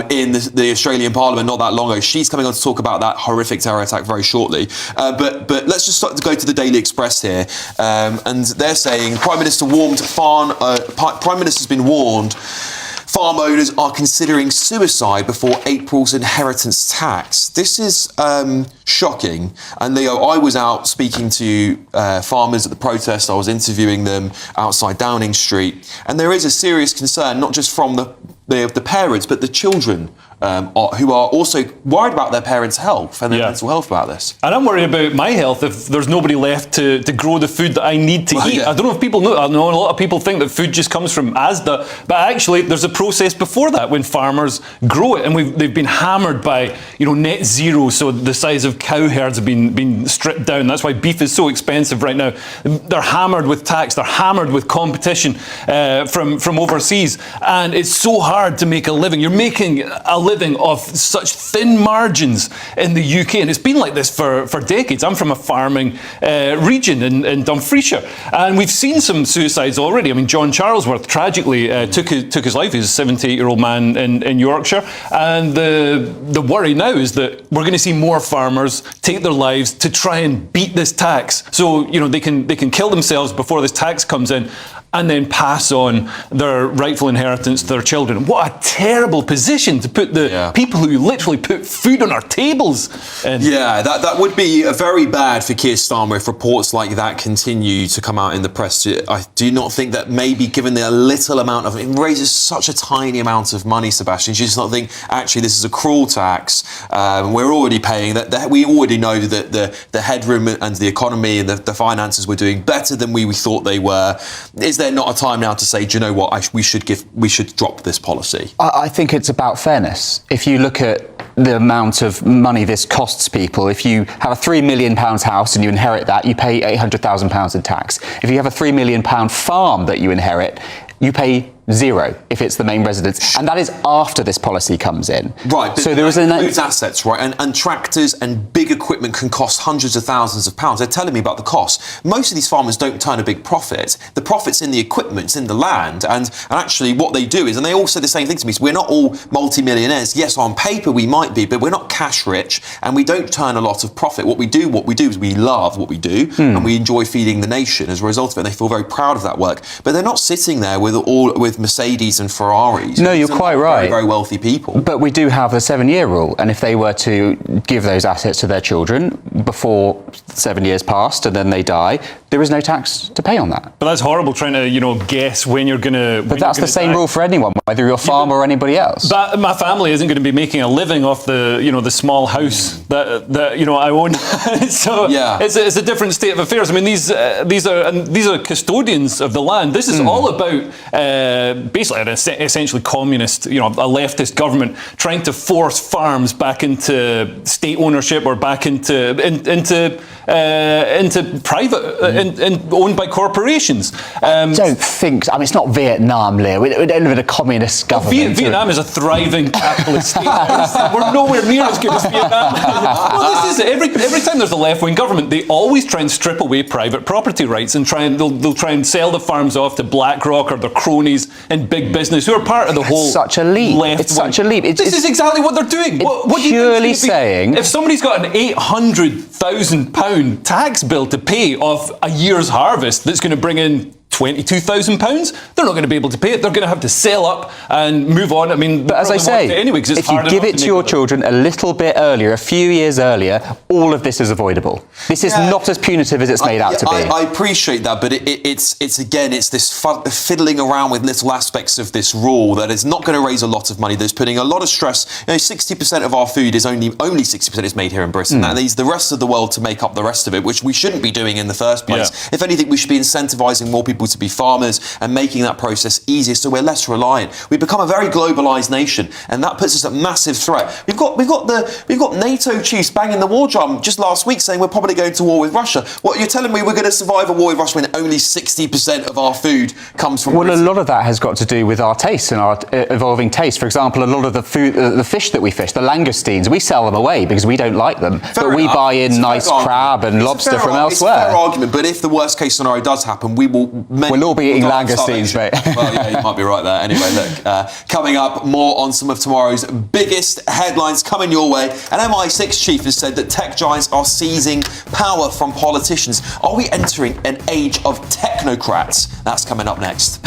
in the Australian Parliament not that long ago. She's coming on to talk about that horrific terror attack very shortly. But let's just start to go to the Daily Express here, and they're saying Prime Minister's been warned. Farm owners are considering suicide before April's inheritance tax. This is shocking. And Leo, I was out speaking to farmers at the protest. I was interviewing them outside Downing Street. And there is a serious concern, not just from the parents, but the children who are also worried about their parents' health and their mental health about this. And I'm worried about my health if there's nobody left to grow the food that I need to eat. Yeah. I don't know if people know. I know a lot of people think that food just comes from Asda, but actually there's a process before that when farmers grow it, and they've been hammered by net zero, so the size of cow herds have been stripped down. That's why beef is so expensive right now. They're hammered with tax. They're hammered with competition from overseas, and it's so hard to make a living. You're making a living of such thin margins in the UK, and it's been like this for decades. I'm from a farming region in Dumfriesshire, and we've seen some suicides already. I mean, John Charlesworth tragically took his life. He's a 78-year-old man in Yorkshire, and the worry now is that we're going to see more farmers take their lives to try and beat this tax. So they can kill themselves before this tax comes in, and then pass on their rightful inheritance to their children. What a terrible position to put the people who literally put food on our tables in. Yeah, that would be very bad for Keir Starmer if reports like that continue to come out in the press. I do not think that maybe given the little amount of... It raises such a tiny amount of money, Sebastian. You just not think, actually, this is a cruel tax. We're already paying that. We already know that the headroom and the economy and the finances were doing better than we thought they were. Is there not a time now to say, do you know what, we should drop this policy? I think it's about fairness. If you look at the amount of money this costs people, if you have a £3 million house and you inherit that, you pay £800,000 in tax. If you have a £3 million farm that you inherit, you pay zero if it's the main residence, and that is after this policy comes in. Right, so there is includes assets, right? And tractors and big equipment can cost hundreds of thousands of pounds. They're telling me about the cost. Most of these farmers don't turn a big profit. The profit's in the equipment, it's in the land, and actually what they do is, and they all say the same thing to me, so we're not all multi-millionaires. Yes, on paper we might be, but we're not cash rich, and we don't turn a lot of profit. What we do is we love what we do, and we enjoy feeding the nation as a result of it, and they feel very proud of that work. But they're not sitting there with Mercedes and Ferraris. No, you're quite right. Very, very wealthy people. But we do have the 7-year rule, and if they were to give those assets to their children before 7 years passed and then they die, there is no tax to pay on that. But that's horrible trying to, guess when you're going to... But that's the same rule for anyone, whether you're a farmer or anybody else. But my family isn't going to be making a living off the small house that I own. So it's a different state of affairs. I mean, these are custodians of the land. This is all about basically an essentially communist, a leftist government trying to force farms back into state ownership or back into private and owned by corporations. I don't think. I mean, it's not Vietnam, Leo. We don't live in a communist government. Vietnam is a thriving capitalist state. We're nowhere near as good as Vietnam. Well, this is it. Every time there's a left-wing government, they always try and strip away private property rights and they'll try and sell the farms off to BlackRock or their cronies in big business who are part of the whole. Such a leap. It's such a leap. This is exactly what they're doing. What do you purely saying, if somebody's got an £800,000 tax bill to pay off a year's harvest that's going to bring in £22,000, they're not going to be able to pay it. They're going to have to sell up and move on. I mean, but as I say, anyway, if you give it to your children a little bit earlier, a few years earlier, all of this is avoidable. This is not as punitive as it's made out to be. I appreciate that, but it's this fiddling around with little aspects of this rule that is not going to raise a lot of money. There's putting a lot of stress. 60% of our food is only 60% is made here in Britain. That leaves the rest of the world to make up the rest of it, which we shouldn't be doing in the first place. Yeah. If anything, we should be incentivising more people to be farmers and making that process easier so we're less reliant. We've become a very globalised nation, and that puts us at massive threat. We've got NATO chiefs banging the war drum just last week saying we're probably going to war with Russia. What, you're telling me we're going to survive a war with Russia when only 60% of our food comes from Britain? A lot of that has got to do with our tastes and our evolving tastes. For example, a lot of the fish that we fish, the langoustines, we sell them away because we don't like them. But we buy in nice crab and lobster from elsewhere. It's a fair argument, but if the worst case scenario does happen, we will We'll all be eating langoustines, mate. Well, yeah, you might be right there. Anyway, look, coming up, more on some of tomorrow's biggest headlines coming your way. An MI6 chief has said that tech giants are seizing power from politicians. Are we entering an age of technocrats? That's coming up next.